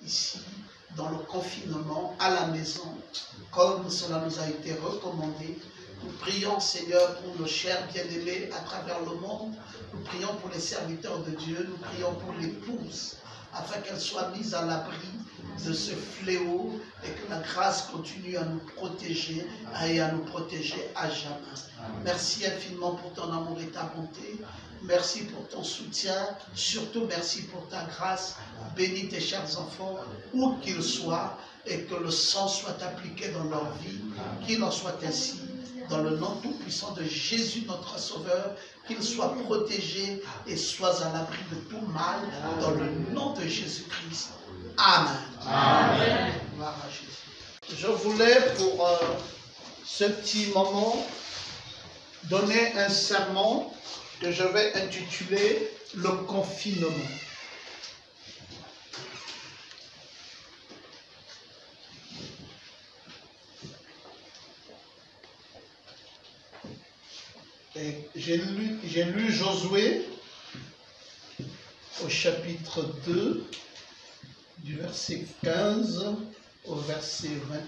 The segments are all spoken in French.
ici, dans le confinement, à la maison, comme cela nous a été recommandé. Nous prions, Seigneur, pour nos chers bien-aimés à travers le monde. Nous prions pour les serviteurs de Dieu. Nous prions pour l'épouse, afin qu'elle soit mise à l'abri de ce fléau et que la grâce continue à nous protéger et à nous protéger à jamais. Merci infiniment pour ton amour et ta bonté. Merci pour ton soutien. Surtout, merci pour ta grâce. Bénis tes chers enfants, où qu'ils soient, et que le sang soit appliqué dans leur vie. Qu'il en soit ainsi. Dans le nom tout-puissant de Jésus, notre Sauveur, qu'ils soient protégés et soient à l'abri de tout mal. Dans le nom de Jésus-Christ. Amen. Amen. Gloire à Jésus. Je voulais pour ce petit moment donner un sermon que je vais intituler « Le confinement ». J'ai lu Josué au chapitre 2, du verset 15 au verset 21.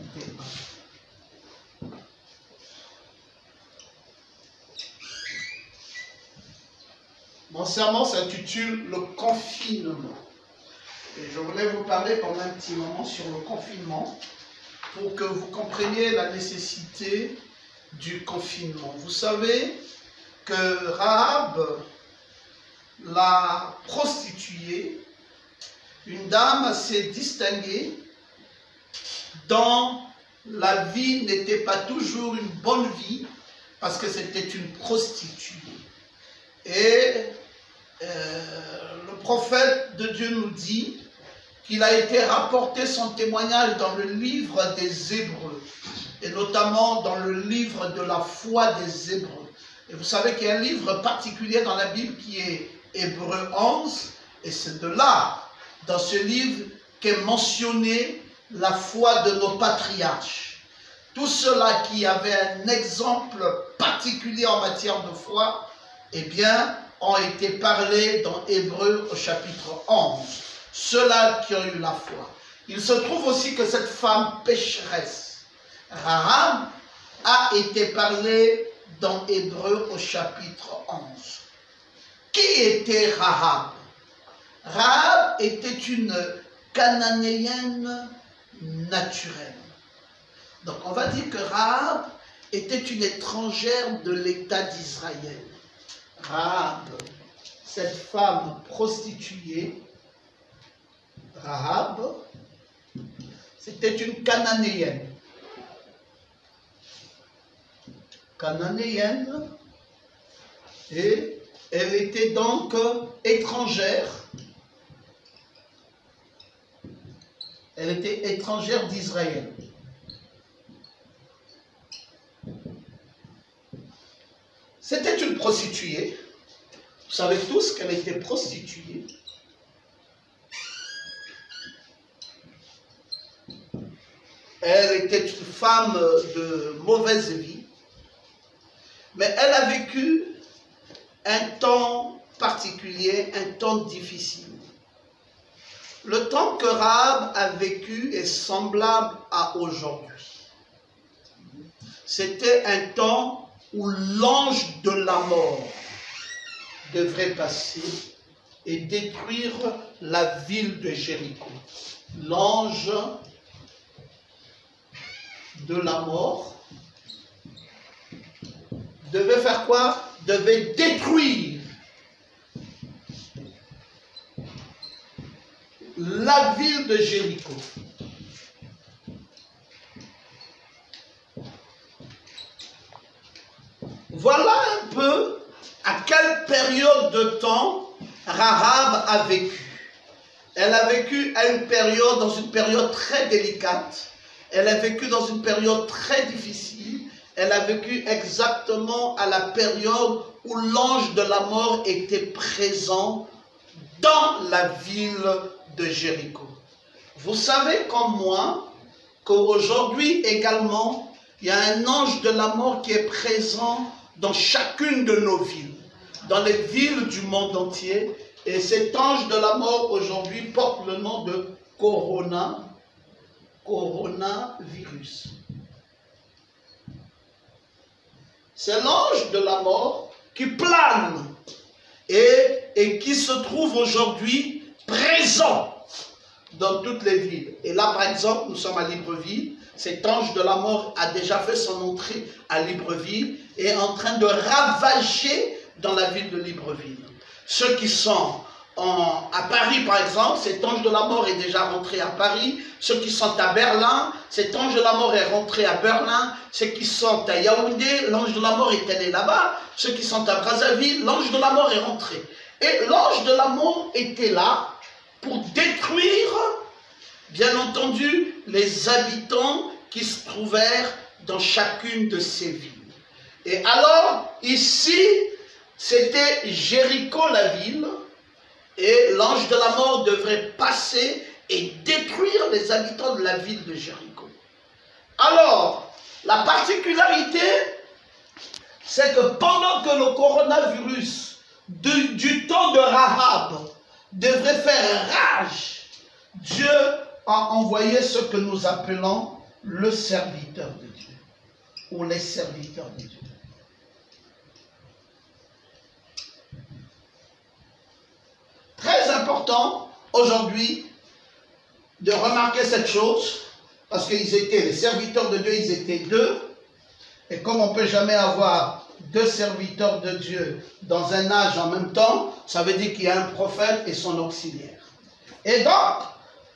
Mon sermon s'intitule « Le confinement ». Et je voulais vous parler pendant un petit moment sur le confinement pour que vous compreniez la nécessité du confinement. Vous savez que Rahab, la prostituée, une dame assez distinguée, dont la vie n'était pas toujours une bonne vie, parce que c'était une prostituée. Et le prophète de Dieu nous dit qu'il a été rapporté son témoignage dans le livre des Hébreux, et notamment dans le livre de la foi des Hébreux. Et vous savez qu'il y a un livre particulier dans la Bible qui est Hébreux 11, et c'est de là, dans ce livre, qu'est mentionnée la foi de nos patriarches. Tous ceux-là qui avaient un exemple particulier en matière de foi, eh bien, ont été parlés dans Hébreux au chapitre 11. Ceux-là qui ont eu la foi. Il se trouve aussi que cette femme pécheresse, Rahab, a été parlée dans Hébreux au chapitre 11. Qui était Rahab? Rahab était une cananéenne naturelle. Donc on va dire que Rahab était une étrangère de l'État d'Israël. Rahab, cette femme prostituée, Rahab, c'était une cananéenne. Cananéenne, et elle était donc étrangère. Elle était étrangère d'Israël. C'était une prostituée. Vous savez tous qu'elle était prostituée. Elle était une femme de mauvaise vie. Mais elle a vécu un temps particulier, un temps difficile. Le temps que Rahab a vécu est semblable à aujourd'hui. C'était un temps où l'ange de la mort devrait passer et détruire la ville de Jéricho. L'ange de la mort devait faire quoi? Devait détruire la ville de Jéricho. Voilà un peu à quelle période de temps Rahab a vécu. Elle a vécu à une période, dans une période très délicate. Elle a vécu dans une période très difficile. Elle a vécu exactement à la période où l'ange de la mort était présent dans la ville de Jéricho. Vous savez comme moi qu'aujourd'hui également, il y a un ange de la mort qui est présent dans chacune de nos villes, dans les villes du monde entier. Et cet ange de la mort aujourd'hui porte le nom de coronavirus. C'est l'ange de la mort qui plane et qui se trouve aujourd'hui présent dans toutes les villes. Et là, par exemple, nous sommes à Libreville. Cet ange de la mort a déjà fait son entrée à Libreville et est en train de ravager dans la ville de Libreville. Ceux qui sont à Paris, par exemple, cet ange de la mort est déjà rentré à Paris. Ceux qui sont à Berlin, cet ange de la mort est rentré à Berlin. Ceux qui sont à Yaoundé, l'ange de la mort est allé là-bas. Ceux qui sont à Brazzaville, l'ange de la mort est rentré. Et l'ange de la mort était là pour détruire, bien entendu, les habitants qui se trouvèrent dans chacune de ces villes. Et alors, ici, c'était Jéricho, la ville, et l'ange de la mort devrait passer et détruire les habitants de la ville de Jéricho. Alors, la particularité, c'est que pendant que le coronavirus du temps de Rahab devrait faire rage, Dieu a envoyé ce que nous appelons le serviteur de Dieu, ou les serviteurs de Dieu. Très important aujourd'hui de remarquer cette chose, parce qu'ils étaient les serviteurs de Dieu, ils étaient deux, et comme on ne peut jamais avoir deux serviteurs de Dieu dans un âge en même temps, ça veut dire qu'il y a un prophète et son auxiliaire. Et donc,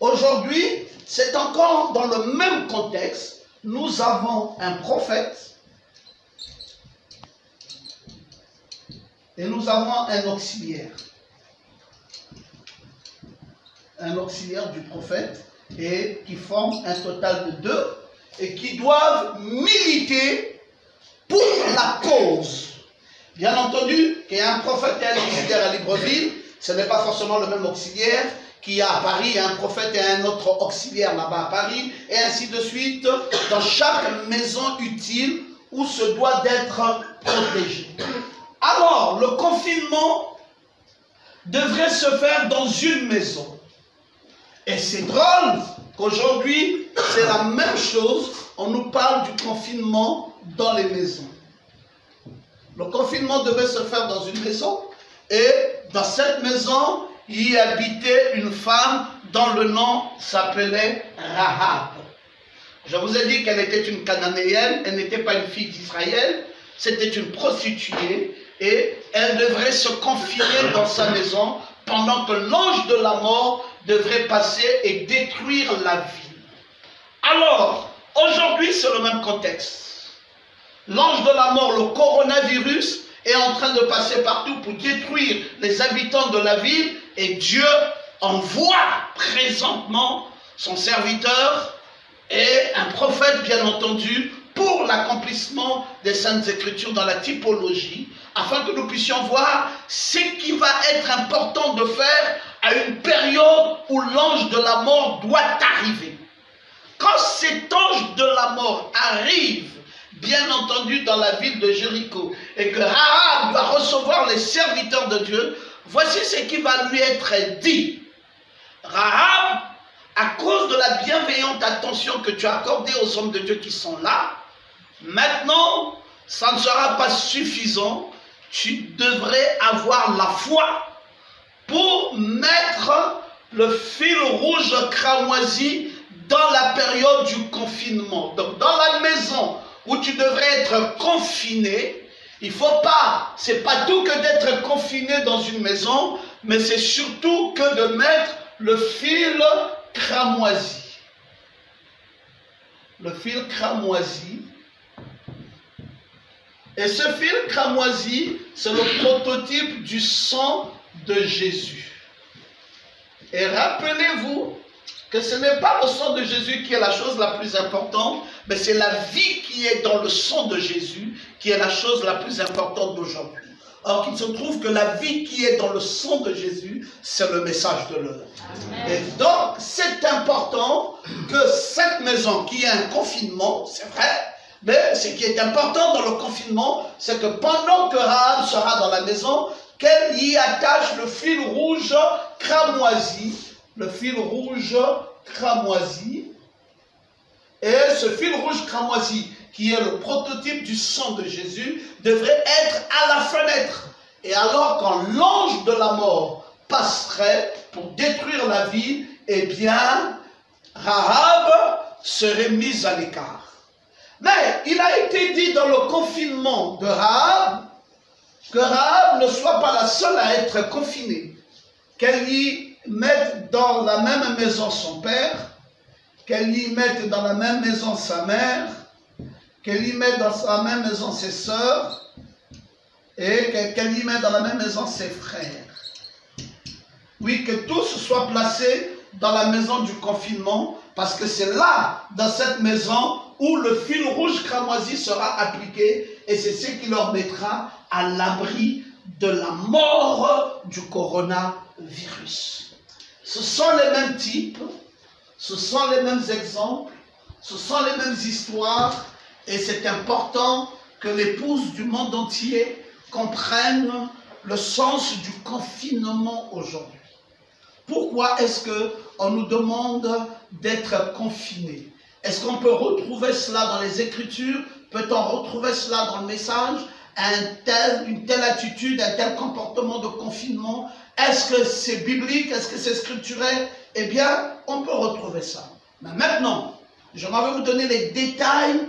aujourd'hui, c'est encore dans le même contexte, nous avons un prophète et nous avons un auxiliaire. Un auxiliaire du prophète et qui forment un total de deux et qui doivent militer pour la cause. Bien entendu, qu'il y a un prophète et un auxiliaire à Libreville, ce n'est pas forcément le même auxiliaire qu'il y a à Paris, il y a un prophète et un autre auxiliaire là-bas à Paris, et ainsi de suite, dans chaque maison utile où se doit d'être protégé. Alors, le confinement devrait se faire dans une maison. Et c'est drôle qu'aujourd'hui, c'est la même chose. On nous parle du confinement dans les maisons. Le confinement devait se faire dans une maison. Et dans cette maison, il y habitait une femme dont le nom s'appelait Rahab. Je vous ai dit qu'elle était une Cananéenne. Elle n'était pas une fille d'Israël. C'était une prostituée. Et elle devrait se confiner dans sa maison pendant que l'ange de la mort devrait passer et détruire la ville. Alors, aujourd'hui, c'est le même contexte. L'ange de la mort, le coronavirus, est en train de passer partout pour détruire les habitants de la ville et Dieu envoie présentement son serviteur et un prophète, bien entendu, pour l'accomplissement des Saintes Écritures dans la typologie, afin que nous puissions voir ce qui va être important de faire à une période où l'ange de la mort doit arriver. Quand cet ange de la mort arrive, bien entendu, dans la ville de Jéricho, et que Rahab doit recevoir les serviteurs de Dieu, voici ce qui va lui être dit. Rahab, à cause de la bienveillante attention que tu as accordée aux hommes de Dieu qui sont là, maintenant, ça ne sera pas suffisant. Tu devrais avoir la foi pour mettre le fil rouge cramoisi dans la période du confinement. Donc, dans la maison où tu devrais être confiné, il ne faut pas, c'est pas tout que d'être confiné dans une maison, mais c'est surtout que de mettre le fil cramoisi. Le fil cramoisi. Et ce fil cramoisi, c'est le prototype du sang de Jésus. Et rappelez-vous que ce n'est pas le sang de Jésus qui est la chose la plus importante, mais c'est la vie qui est dans le sang de Jésus qui est la chose la plus importante d'aujourd'hui. Or, il se trouve que la vie qui est dans le sang de Jésus, c'est le message de l'heure. Et donc, c'est important que cette maison qui est un confinement, c'est vrai, mais ce qui est important dans le confinement, c'est que pendant que Rahab sera dans la maison, qu'elle y attache le fil rouge cramoisi, le fil rouge cramoisi. Et ce fil rouge cramoisi, qui est le prototype du sang de Jésus, devrait être à la fenêtre. Et alors, quand l'ange de la mort passerait pour détruire la ville, eh bien, Rahab serait mise à l'écart. Mais il a été dit dans le confinement de Rahab, que Rahab ne soit pas la seule à être confinée, qu'elle y mette dans la même maison son père, qu'elle y mette dans la même maison sa mère, qu'elle y mette dans la même maison ses sœurs, et qu'elle y mette dans la même maison ses frères. Oui, que tous soient placés dans la maison du confinement, parce que c'est là, dans cette maison, où le fil rouge cramoisi sera appliqué, et c'est ce qui leur mettra à l'abri de la mort du coronavirus. Ce sont les mêmes types, ce sont les mêmes exemples, ce sont les mêmes histoires, et c'est important que l'épouse du monde entier comprenne le sens du confinement aujourd'hui. Pourquoi est-ce qu'on nous demande d'être confinés? Est-ce qu'on peut retrouver cela dans les Écritures? Peut-on retrouver cela dans le message? Une telle attitude, un tel comportement de confinement? Est-ce que c'est biblique? Est-ce que c'est scripturel? Eh bien, on peut retrouver ça. Mais maintenant, j'aimerais vous donner les détails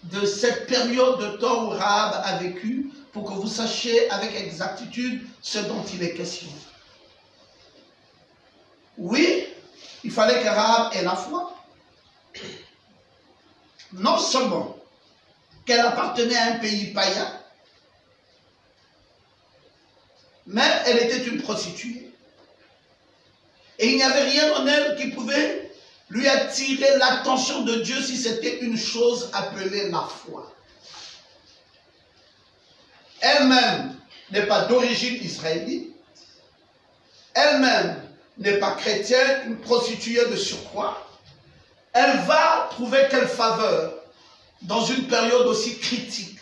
de cette période de temps où Rahab a vécu pour que vous sachiez avec exactitude ce dont il est question. Oui, il fallait que Rahab ait la foi. Non seulement qu'elle appartenait à un pays païen, mais elle était une prostituée. Et il n'y avait rien en elle qui pouvait lui attirer l'attention de Dieu si c'était une chose appelée la foi. Elle-même n'est pas d'origine israélite. Elle-même n'est pas chrétienne, une prostituée de surcroît. Elle va trouver quelle faveur dans une période aussi critique.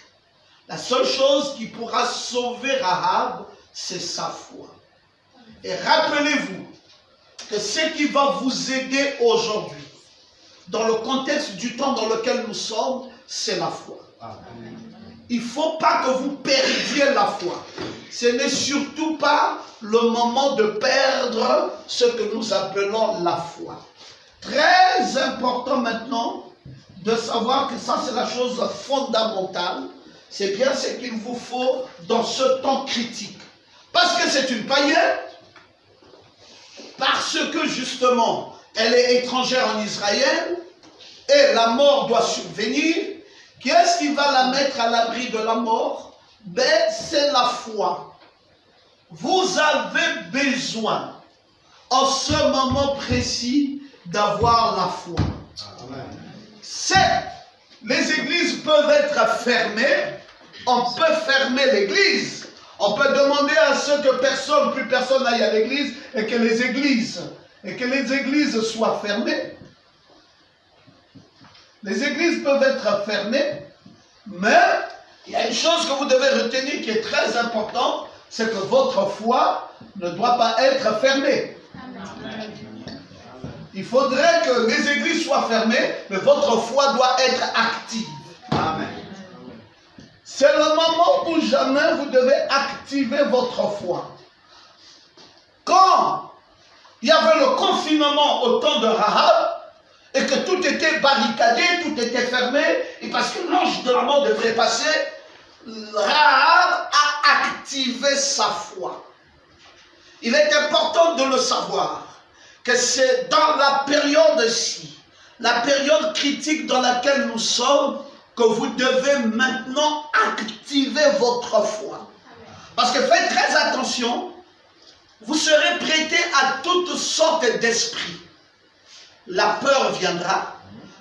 La seule chose qui pourra sauver Rahab, c'est sa foi. Et rappelez-vous que ce qui va vous aider aujourd'hui, dans le contexte du temps dans lequel nous sommes, c'est la foi. Amen. Il ne faut pas que vous perdiez la foi. Ce n'est surtout pas le moment de perdre ce que nous appelons la foi. Très important maintenant de savoir que ça c'est la chose fondamentale. C'est bien ce qu'il vous faut dans ce temps critique. Parce que c'est une païenne. Parce que justement, elle est étrangère en Israël. Et la mort doit survenir. Qui est-ce qui va la mettre à l'abri de la mort? Ben, c'est la foi. Vous avez besoin, en ce moment précis, d'avoir la foi. Certes, les églises peuvent être fermées. On peut fermer l'église. On peut demander à ce que plus personne n'aille à l'église et que les églises soient fermées. Les églises peuvent être fermées, mais il y a une chose que vous devez retenir qui est très importante, c'est que votre foi ne doit pas être fermée. Amen. Il faudrait que les églises soient fermées, mais votre foi doit être active. Amen. C'est le moment où jamais vous devez activer votre foi. Quand il y avait le confinement au temps de Rahab, et que tout était barricadé, tout était fermé, et parce que l'ange de la mort devrait passer, Rahab a activé sa foi. Il est important de le savoir, que c'est dans la période-ci, la période critique dans laquelle nous sommes, que vous devez maintenant activer votre foi. Parce que faites très attention, vous serez prêté à toutes sortes d'esprits. La peur viendra.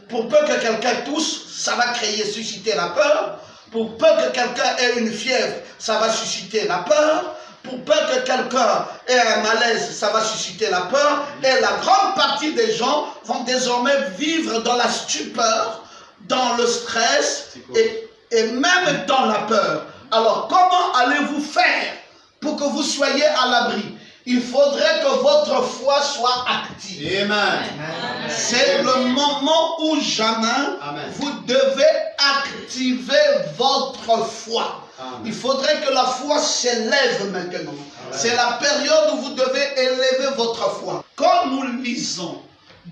Pour peu que quelqu'un tousse, ça va susciter la peur. Pour peu que quelqu'un ait une fièvre, ça va susciter la peur. Pour peu que quelqu'un ait un malaise, ça va susciter la peur. Et la grande partie des gens vont désormais vivre dans la stupeur, dans le stress et même dans la peur. Alors, comment allez-vous faire pour que vous soyez à l'abri? Il faudrait que votre foi soit active. Amen. C'est le moment où jamais vous devez activer votre foi. Il faudrait que la foi s'élève maintenant. C'est la période où vous devez élever votre foi. Quand nous lisons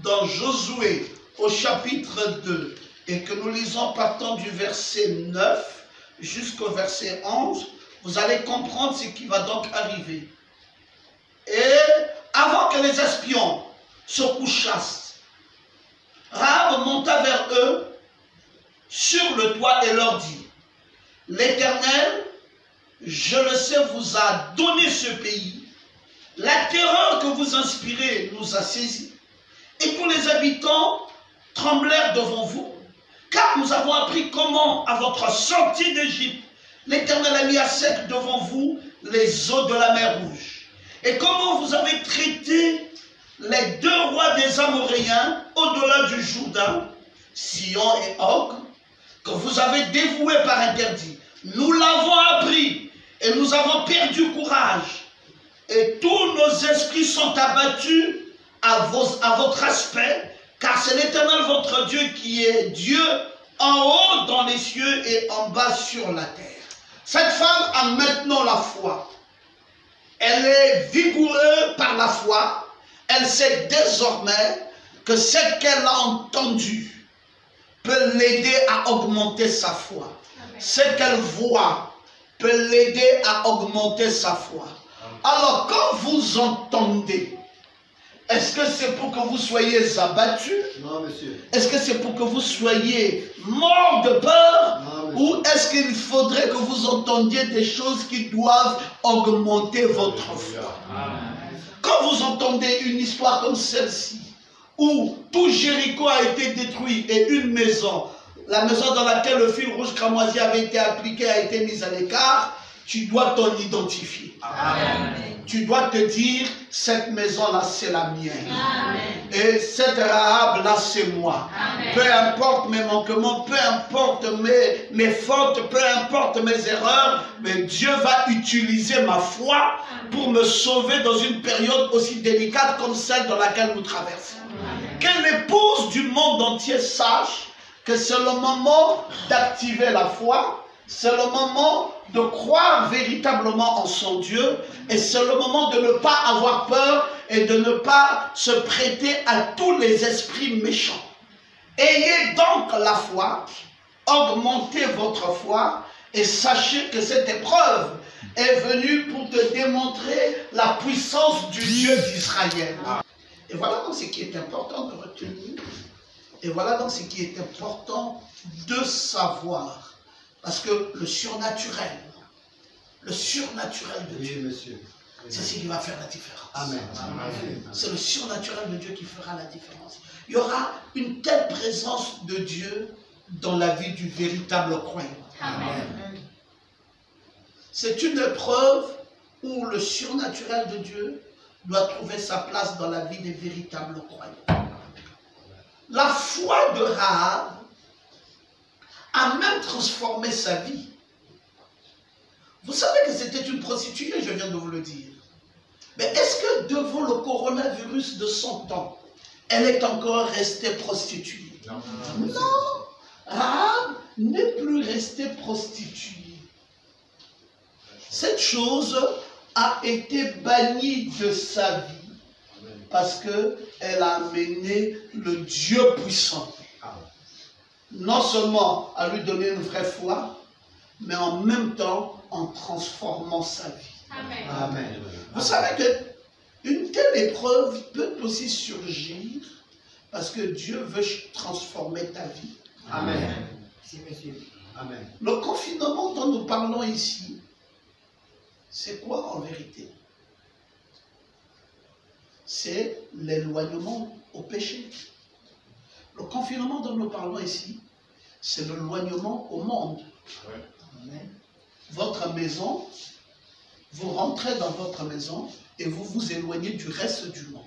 dans Josué au chapitre 2 et que nous lisons partant du verset 9 jusqu'au verset 11, vous allez comprendre ce qui va donc arriver. Et avant que les espions se couchassent, Rahab monta vers eux sur le toit et leur dit: l'Éternel, je le sais, vous a donné ce pays. La terreur que vous inspirez nous a saisis. Et tous les habitants tremblèrent devant vous. Car nous avons appris comment, à votre sortie d'Égypte, l'Éternel a mis à sec devant vous les eaux de la mer Rouge. Et comment vous avez traité les deux rois des Amoréens au-delà du Jourdain, Sihon et Og, que vous avez dévoués par interdit. Nous l'avons appris et nous avons perdu courage. Et tous nos esprits sont abattus à votre aspect, car c'est l'Éternel votre Dieu qui est Dieu en haut dans les cieux et en bas sur la terre. Cette femme a maintenant la foi. Elle est vigoureuse par la foi. Elle sait désormais que ce qu'elle a entendu peut l'aider à augmenter sa foi. Ce qu'elle voit peut l'aider à augmenter sa foi. Alors quand vous entendez, est-ce que c'est pour que vous soyez abattus? Non, monsieur. Est-ce que c'est pour que vous soyez morts de peur? Non, ou est-ce qu'il faudrait que vous entendiez des choses qui doivent augmenter votre foi? Quand vous entendez une histoire comme celle-ci, où tout Jéricho a été détruit et une maison, la maison dans laquelle le fil rouge cramoisi avait été appliqué a été mise à l'écart, tu dois t'en identifier. Amen. Tu dois te dire, cette maison-là, c'est la mienne. Amen. Et cette Rahab-là, c'est moi. Amen. Peu importe mes manquements, peu importe mes fautes, peu importe mes erreurs, mais Dieu va utiliser ma foi pour me sauver dans une période aussi délicate comme celle dans laquelle nous traversons. Amen. Que l'épouse du monde entier sache que c'est le moment d'activer la foi. C'est le moment de croire véritablement en son Dieu et c'est le moment de ne pas avoir peur et de ne pas se prêter à tous les esprits méchants. Ayez donc la foi, augmentez votre foi et sachez que cette épreuve est venue pour te démontrer la puissance du Dieu d'Israël. Et voilà donc ce qui est important de retenir et voilà donc ce qui est important de savoir. Parce que le surnaturel de Dieu, c'est ce qui va faire la différence. Amen. C'est le surnaturel de Dieu qui fera la différence. Il y aura une telle présence de Dieu dans la vie du véritable croyant. Amen. C'est une épreuve où le surnaturel de Dieu doit trouver sa place dans la vie des véritables croyants. La foi de Rahab a même transformé sa vie. Vous savez que c'était une prostituée, je viens de vous le dire. Mais est-ce que devant le coronavirus de son temps, elle est encore restée prostituée? Non. Rahab n'est plus restée prostituée. Cette chose a été bannie de sa vie parce qu'elle a amené le Dieu puissant. Non seulement à lui donner une vraie foi, mais en même temps en transformant sa vie. Amen. Amen. Vous savez qu'une telle épreuve peut aussi surgir parce que Dieu veut transformer ta vie. Amen. Amen. Le confinement dont nous parlons ici, c'est quoi en vérité? C'est l'éloignement au péché. Le confinement dont nous parlons ici, c'est l'éloignement au monde. Ouais. Votre maison, vous rentrez dans votre maison et vous vous éloignez du reste du monde.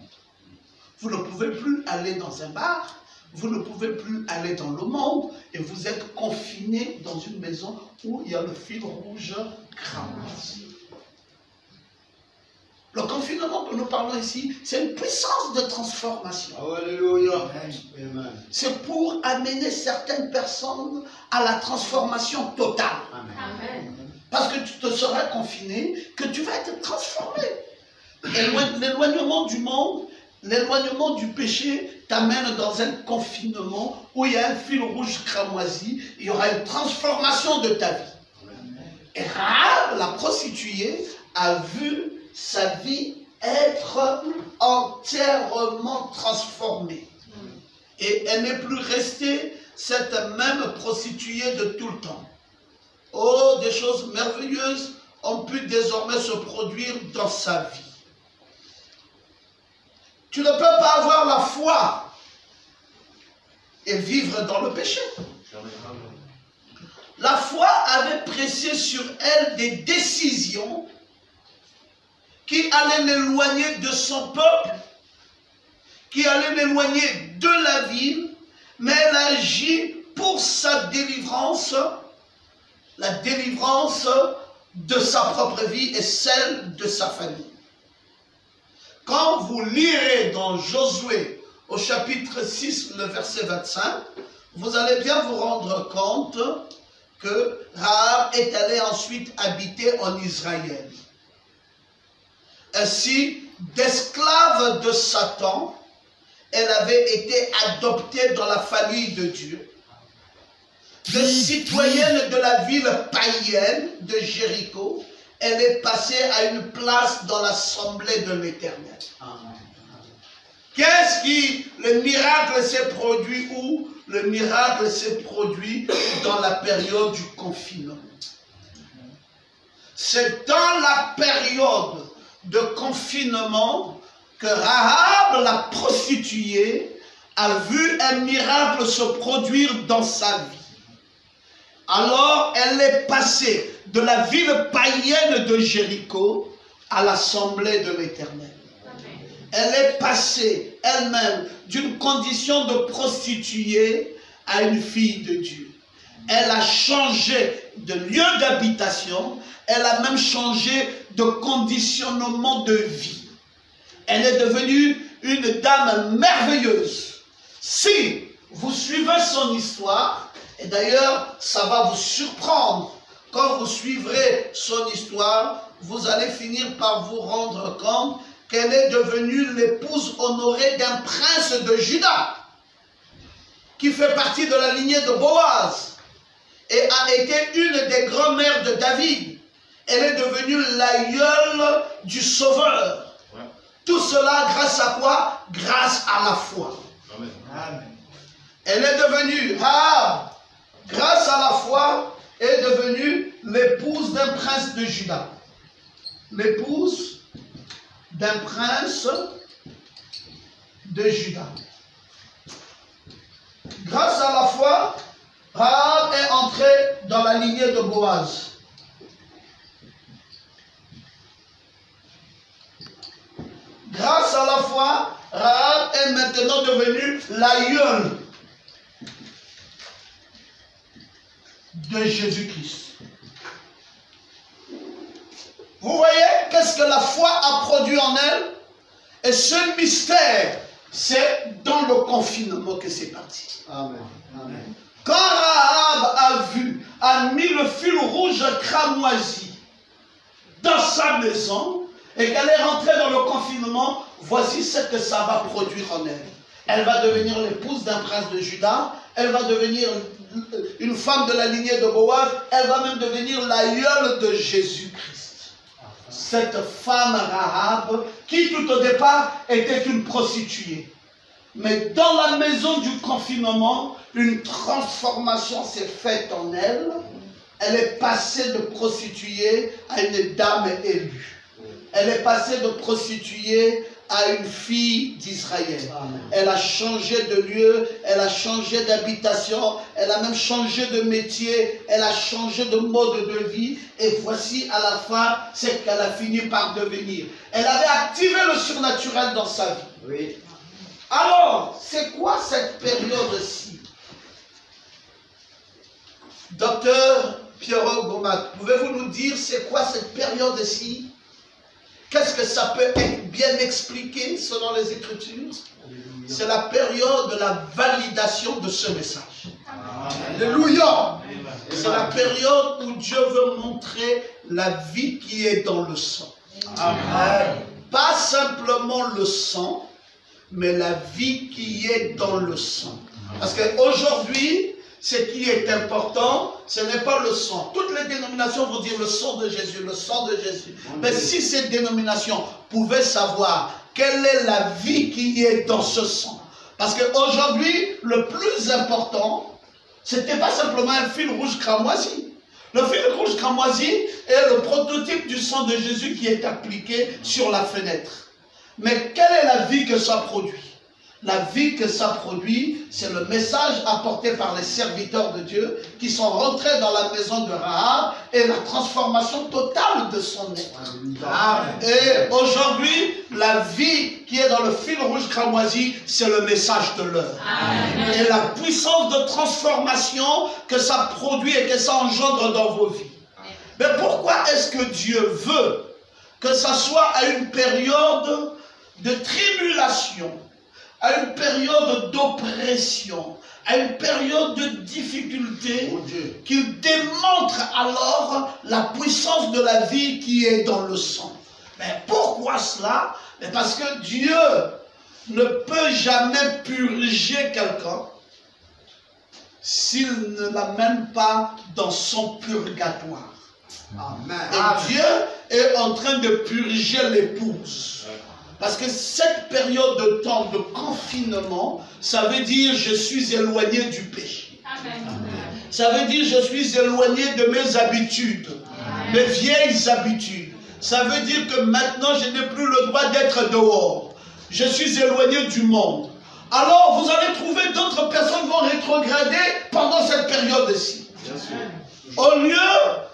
Vous ne pouvez plus aller dans un bar, vous ne pouvez plus aller dans le monde et vous êtes confiné dans une maison où il y a le fil rouge cramoisi. Le confinement que nous parlons ici, c'est une puissance de transformation. Alléluia. C'est pour amener certaines personnes à la transformation totale. Amen. Parce que tu te seras confiné, que tu vas être transformé. L'éloignement du monde, l'éloignement du péché t'amène dans un confinement où il y a un fil rouge cramoisi, il y aura une transformation de ta vie. Et Rahab, la prostituée, a vu sa vie être entièrement transformée. Et elle n'est plus restée cette même prostituée de tout le temps. Oh, des choses merveilleuses ont pu désormais se produire dans sa vie. Tu ne peux pas avoir la foi et vivre dans le péché. La foi avait pressé sur elle des décisions qui allaient l'éloigner de son peuple, qui allaient l'éloigner de la ville, mais elle agit pour sa délivrance, la délivrance de sa propre vie et celle de sa famille. Quand vous lirez dans Josué au chapitre 6, le verset 25, vous allez bien vous rendre compte que Rahab est allée ensuite habiter en Israël. Ainsi, d'esclave de Satan, elle avait été adoptée dans la famille de Dieu. De citoyenne de la ville païenne de Jéricho, elle est passée à une place dans l'assemblée de l'Éternel. Qu'est-ce qui, le miracle s'est produit où? Le miracle s'est produit dans la période du confinement. C'est dans la période de confinement que Rahab, la prostituée, a vu un miracle se produire dans sa vie. Alors, elle est passée de la ville païenne de Jéricho à l'assemblée de l'Éternel. Elle est passée elle-même d'une condition de prostituée à une fille de Dieu. Elle a changé de lieu d'habitation, elle a même changé de conditionnement de vie. Elle est devenue une dame merveilleuse. Si vous suivez son histoire, et d'ailleurs ça va vous surprendre, quand vous suivrez son histoire, vous allez finir par vous rendre compte qu'elle est devenue l'épouse honorée d'un prince de Juda, qui fait partie de la lignée de Boaz, et a été une des grand-mères de David. Elle est devenue l'aïeule du Sauveur. Ouais. Tout cela grâce à quoi? Grâce à la foi. Amen. Amen. Elle est devenue, grâce à la foi, est devenue l'épouse d'un prince de Juda. L'épouse d'un prince de Juda. Grâce à la foi, Rahab est entrée dans la lignée de Boaz. Grâce à la foi, Rahab est maintenant devenue l'aïeule de Jésus-Christ. Vous voyez qu'est-ce que la foi a produit en elle? Et ce mystère, c'est dans le confinement que c'est parti. Amen. Amen. Quand Rahab a mis le fil rouge cramoisi dans sa maison et qu'elle est rentrée dans le confinement, voici ce que ça va produire en elle. Elle va devenir l'épouse d'un prince de Juda, elle va devenir une femme de la lignée de Boaz, elle va même devenir l'aïeule de Jésus-Christ. Cette femme Rahab, qui tout au départ était une prostituée. Mais dans la maison du confinement, une transformation s'est faite en elle. Elle est passée de prostituée à une dame élue. Elle est passée de prostituée à une fille d'Israël. Elle a changé de lieu, elle a changé d'habitation, elle a même changé de métier, elle a changé de mode de vie. Et voici à la fin, c'est qu'elle a fini par devenir. Elle avait activé le surnaturel dans sa vie. Oui. Alors, c'est quoi cette période-ci? Docteur Pierrot Gomat, pouvez-vous nous dire c'est quoi cette période-ci? qu'est-ce que ça peut être bien expliqué selon les Écritures? C'est la période de la validation de ce message. Alléluia! C'est la période où Dieu veut montrer la vie qui est dans le sang. Amen. Pas simplement le sang, mais la vie qui est dans le sang. Parce qu'aujourd'hui, ce qui est important, ce n'est pas le sang. Toutes les dénominations vont dire le sang de Jésus, le sang de Jésus. Mais si ces dénominations pouvaient savoir quelle est la vie qui est dans ce sang. Parce qu'aujourd'hui, le plus important, ce n'était pas simplement un fil rouge cramoisi. Le fil rouge cramoisi est le prototype du sang de Jésus qui est appliqué sur la fenêtre. Mais quelle est la vie que ça produit? La vie que ça produit, c'est le message apporté par les serviteurs de Dieu qui sont rentrés dans la maison de Rahab et la transformation totale de son être. Et aujourd'hui, la vie qui est dans le fil rouge cramoisi, c'est le message de l'œuvre. Et la puissance de transformation que ça produit et que ça engendre dans vos vies. Mais pourquoi est-ce que Dieu veut que ça soit à une période de tribulation, à une période d'oppression, à une période de difficulté, qu'il démontre alors la puissance de la vie qui est dans le sang? Mais pourquoi cela? Mais parce que Dieu ne peut jamais purger quelqu'un s'il ne l'amène pas dans son purgatoire. Amen. Et Dieu est en train de purger l'épouse. Parce que cette période de temps de confinement, ça veut dire je suis éloigné du péché. Amen. Ça veut dire je suis éloigné de mes habitudes, mes vieilles habitudes. Ça veut dire que maintenant je n'ai plus le droit d'être dehors. Je suis éloigné du monde. Alors vous allez trouver d'autres personnes qui vont rétrograder pendant cette période-ci. Au lieu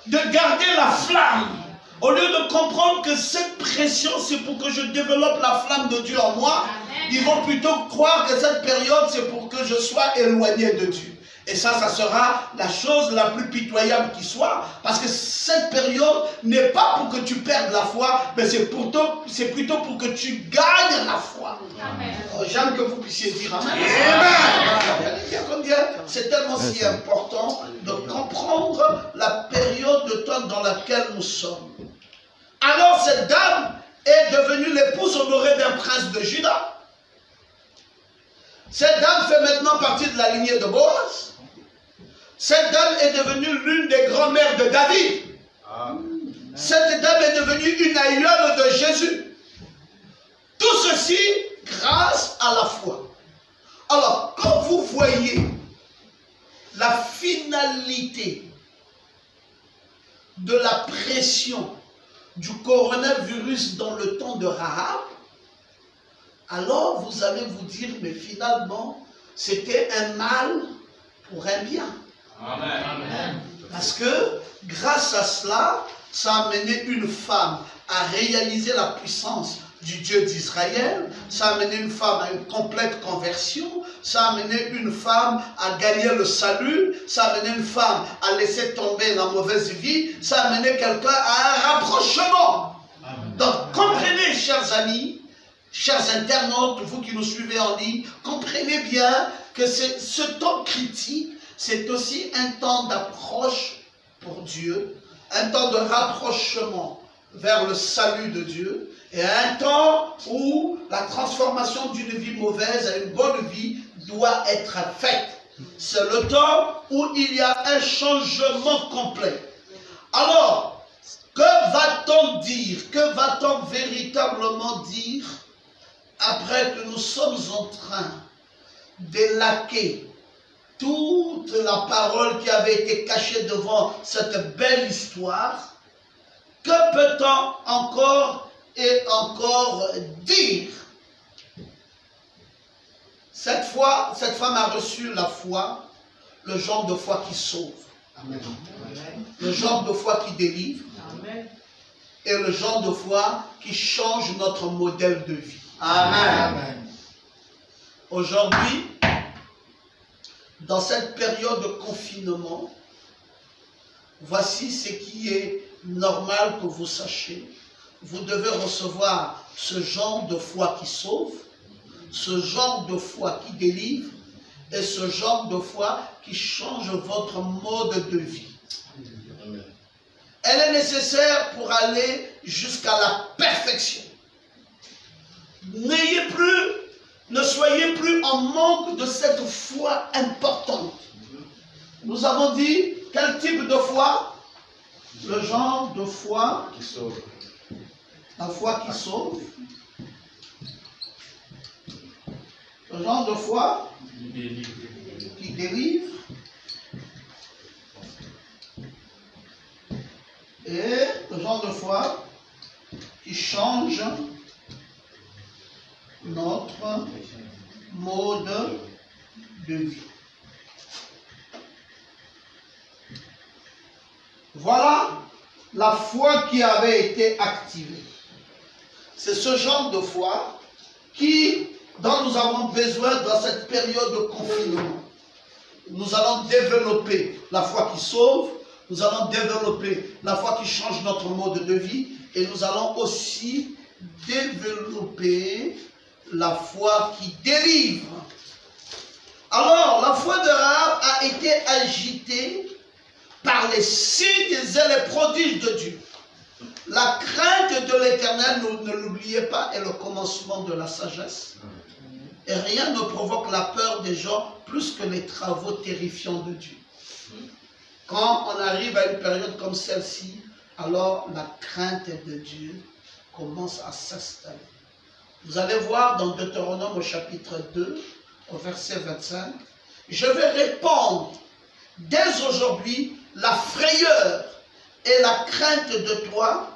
de garder la flamme, au lieu de comprendre que cette pression, c'est pour que je développe la flamme de Dieu en moi, ils vont plutôt croire que cette période, c'est pour que je sois éloigné de Dieu. Et ça sera la chose la plus pitoyable qui soit, parce que cette période n'est pas pour que tu perdes la foi, mais c'est plutôt pour que tu gagnes la foi. Oh, j'aime que vous puissiez dire Amen. C'est tellement si important de comprendre la période de temps dans laquelle nous sommes. Alors cette dame est devenue l'épouse honorée d'un prince de Juda. Cette dame fait maintenant partie de la lignée de Boaz. Cette dame est devenue l'une des grand-mères de David. Cette dame est devenue une aïeule de Jésus. Tout ceci grâce à la foi. Alors, quand vous voyez la finalité de la pression du coronavirus dans le temps de Rahab, alors vous allez vous dire, mais finalement, c'était un mal pour un bien. Amen. Parce que grâce à cela, ça a amené une femme à réaliser la puissance du Dieu d'Israël, ça a amené une femme à une complète conversion, ça a amené une femme à gagner le salut, ça a amené une femme à laisser tomber la mauvaise vie, ça a amené quelqu'un à un rapprochement. Amen. Donc comprenez, chers amis, chers internautes, vous qui nous suivez en ligne, comprenez bien que ce temps critique, c'est aussi un temps d'approche pour Dieu, un temps de rapprochement vers le salut de Dieu, et un temps où la transformation d'une vie mauvaise à une bonne vie doit être faite. C'est le temps où il y a un changement complet. Alors, que va-t-on dire? Que va-t-on véritablement dire après que nous sommes en train d'élaquer toute la parole qui avait été cachée devant cette belle histoire? Que peut-on encore et encore dire? Cette femme a reçu la foi, le genre de foi qui sauve. Amen. Le genre de foi qui délivre. Amen. Et le genre de foi qui change notre modèle de vie. Amen. Aujourd'hui, dans cette période de confinement, voici ce qui est normal que vous sachiez. vous devez recevoir ce genre de foi qui sauve, ce genre de foi qui délivre et ce genre de foi qui change votre mode de vie. Elle est nécessaire pour aller jusqu'à la perfection. Ne soyez plus en manque de cette foi importante. Nous avons dit quel type de foi? Le genre de foi qui sauve. La foi qui sauve. Le genre de foi qui délivre. Et le genre de foi qui change notre mode de vie. Voilà la foi qui avait été activée. C'est ce genre de foi dont nous avons besoin dans cette période de confinement. Nous allons développer la foi qui sauve, nous allons développer la foi qui change notre mode de vie et nous allons aussi développer la foi qui délivre. Alors, la foi de Rahab a été agitée par les signes et les prodiges de Dieu. La crainte de l'Éternel, ne l'oubliez pas, est le commencement de la sagesse. Et rien ne provoque la peur des gens plus que les travaux terrifiants de Dieu. Quand on arrive à une période comme celle-ci, alors la crainte de Dieu commence à s'installer. Vous allez voir dans Deutéronome au chapitre 2, au verset 25, je vais répandre dès aujourd'hui la frayeur et la crainte de toi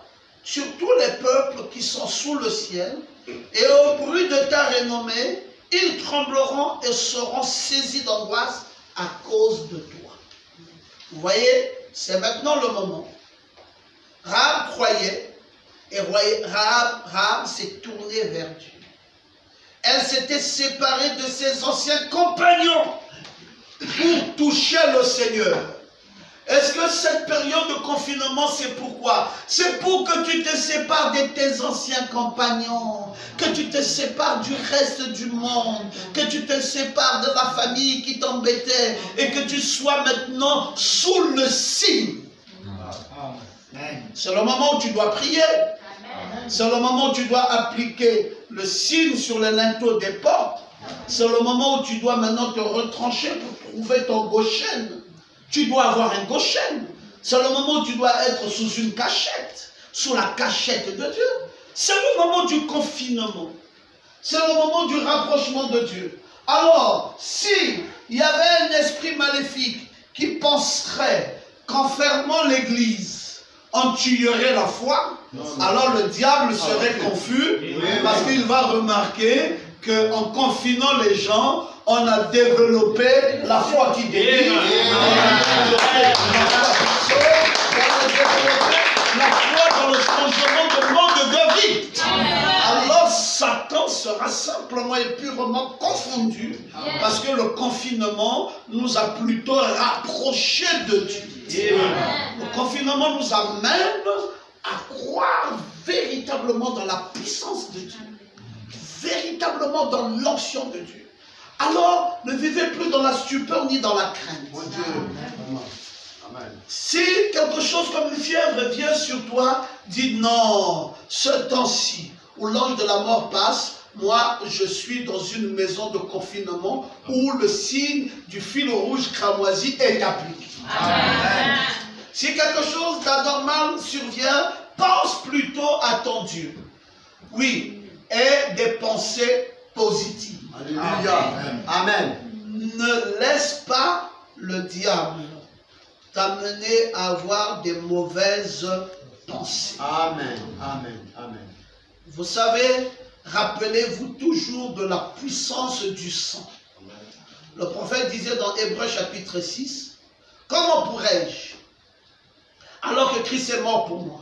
sur tous les peuples qui sont sous le ciel, et au bruit de ta renommée, ils trembleront et seront saisis d'angoisse à cause de toi. Vous voyez, c'est maintenant le moment. Rahab croyait, et Rahab s'est tournée vers Dieu. Elle s'était séparée de ses anciens compagnons pour toucher le Seigneur. Est-ce que cette période de confinement, c'est pourquoi? C'est pour que tu te sépares de tes anciens compagnons, que tu te sépares du reste du monde, que tu te sépares de la famille qui t'embêtait et que tu sois maintenant sous le signe. C'est le moment où tu dois prier. C'est le moment où tu dois appliquer le signe sur le linteau des portes. C'est le moment où tu dois maintenant te retrancher pour trouver ton Goshen. Tu dois avoir un Goshen. C'est le moment où tu dois être sous une cachette, sous la cachette de Dieu. C'est le moment du confinement. C'est le moment du rapprochement de Dieu. Alors, s'il y avait un esprit maléfique qui penserait qu'en fermant l'église, on tuerait la foi, alors le diable serait confus parce qu'il va remarquer qu'en confinant les gens, on a développé la foi qui délivre, la foi dans le changement de mode de vie. Alors Satan sera simplement et purement confondu parce que le confinement nous a plutôt rapprochés de Dieu. Le confinement nous amène à croire véritablement dans la puissance de Dieu, véritablement dans l'onction de Dieu. Alors, ne vivez plus dans la stupeur ni dans la crainte. Si quelque chose comme une fièvre vient sur toi, dis non, ce temps-ci où l'ange de la mort passe, moi je suis dans une maison de confinement où le signe du fil rouge cramoisi est appliqué. Amen. Si quelque chose d'anormal survient, pense plutôt à ton Dieu. Oui, et des pensées positives. Alléluia. Amen. Ne laisse pas le diable t'amener à avoir des mauvaises pensées. Amen. Amen. Amen. Vous savez, rappelez-vous toujours de la puissance du sang. Le prophète disait dans Hébreux chapitre 6, comment pourrais-je, alors que Christ est mort pour moi,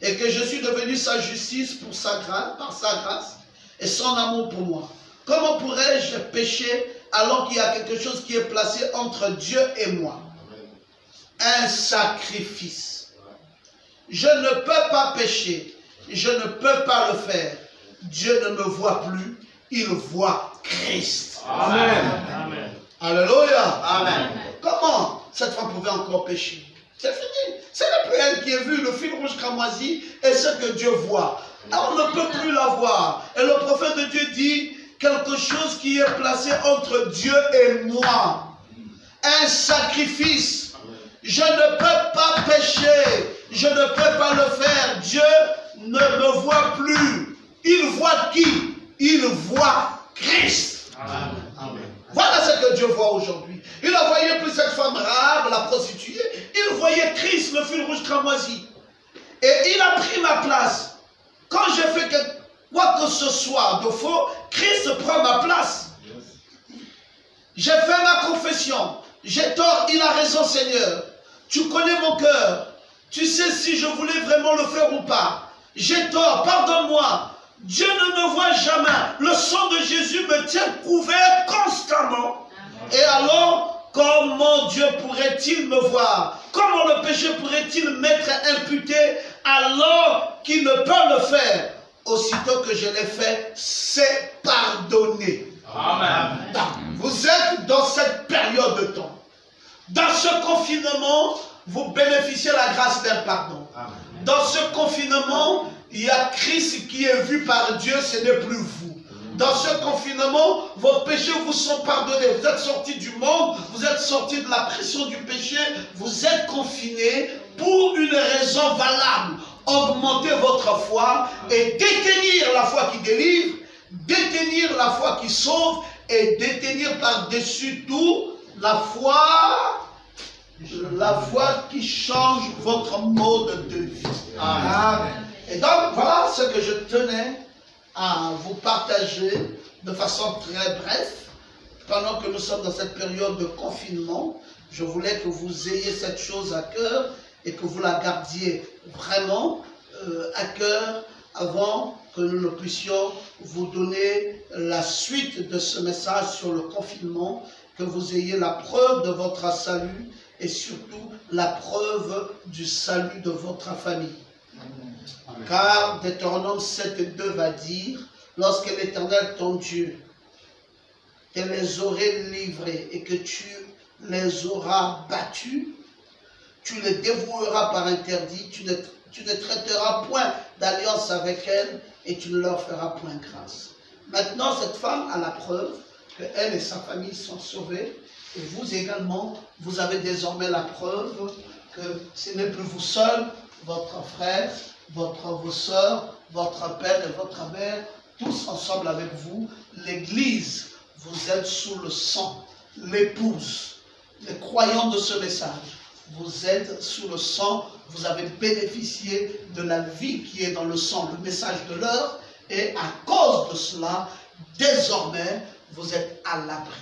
et que je suis devenu sa justice pour par sa grâce et son amour pour moi, comment pourrais-je pécher alors qu'il y a quelque chose qui est placé entre Dieu et moi? Un sacrifice. Je ne peux pas pécher je ne peux pas le faire. Dieu ne me voit plus, il voit Christ. Amen. Amen. Alléluia. Amen. Comment cette femme pouvait encore pécher? C'est fini. C'est le plus elle qui a vu le fil rouge cramoisi et ce que Dieu voit. On ne peut plus la voir. Et le prophète de Dieu dit quelque chose qui est placé entre Dieu et moi. Un sacrifice. Je ne peux pas pécher. Je ne peux pas le faire. Dieu ne me voit plus. Il voit qui? Il voit Christ. Amen. Amen. Voilà ce que Dieu voit aujourd'hui. Il ne voyait plus cette femme Rahab, la prostituée. Il voyait Christ, le fil rouge cramoisi. Et il a pris ma place. Quand je fais quoi que ce soit de faux, Christ prend ma place. J'ai fait ma confession. J'ai tort, il a raison, Seigneur. Tu connais mon cœur. Tu sais si je voulais vraiment le faire ou pas. J'ai tort, pardonne-moi. Dieu ne me voit jamais. Le sang de Jésus me tient couvert constamment. Et alors, comment Dieu pourrait-il me voir? Comment le péché pourrait-il m'être imputé alors qu'il ne peut le faire? Aussitôt que je l'ai fait, c'est pardonné. Amen. Vous êtes dans cette période de temps. Dans ce confinement, vous bénéficiez de la grâce d'un pardon. Amen. Dans ce confinement, il y a Christ qui est vu par Dieu, ce n'est plus vous. Dans ce confinement, vos péchés vous sont pardonnés. Vous êtes sortis du monde, vous êtes sortis de la pression du péché, vous êtes confinés pour une raison valable. Augmenter votre foi et détenir la foi qui délivre, détenir la foi qui sauve et détenir par-dessus tout la foi qui change votre mode de vie. Amen. Et donc, voilà ce que je tenais à vous partager de façon très brève. Pendant que nous sommes dans cette période de confinement, je voulais que vous ayez cette chose à cœur et que vous la gardiez vraiment à cœur avant que nous ne puissions vous donner la suite de ce message sur le confinement, que vous ayez la preuve de votre salut et surtout la preuve du salut de votre famille. Amen. Car Deutéronome 7:2 va dire, lorsque l'Éternel ton Dieu te les aurait livrés et que tu les auras battus, tu les dévoueras par interdit, tu ne traiteras point d'alliance avec elles et tu ne leur feras point grâce. Maintenant, cette femme a la preuve qu'elle et sa famille sont sauvés et vous également, vous avez désormais la preuve que ce n'est plus vous seul, votre frère, vos soeurs, votre père et votre mère, tous ensemble avec vous, l'Église, vous êtes sous le sang, l'épouse, les croyants de ce message, vous êtes sous le sang, vous avez bénéficié de la vie qui est dans le sang, le message de l'heure, et à cause de cela, désormais, vous êtes à l'abri.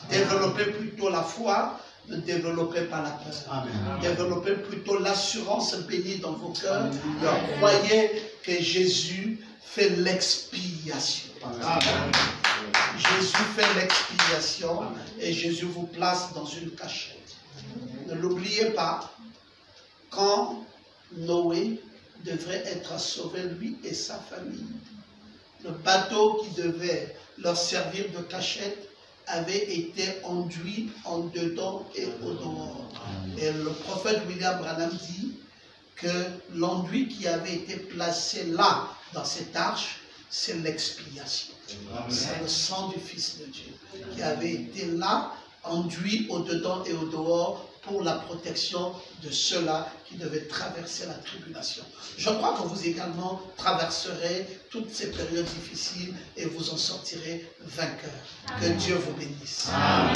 Développez plutôt la foi, ne développez pas la peur. Amen. Développez plutôt l'assurance bénie dans vos cœurs. Et croyez que Jésus fait l'expiation. Amen. Jésus fait l'expiation et Jésus vous place dans une cachette. Ne l'oubliez pas, quand Noé devrait être sauvé, lui et sa famille, le bateau qui devait leur servir de cachette avait été enduit en dedans et au dehors. Et le prophète William Branham dit que l'enduit qui avait été placé là, dans cette arche, c'est l'expiation. C'est le sang du Fils de Dieu qui avait été là, enduit au dedans et au dehors pour la protection de ceux-là qui devaient traverser la tribulation. Je crois que vous également traverserez toutes ces périodes difficiles et vous en sortirez vainqueurs. Que Dieu vous bénisse. Amen.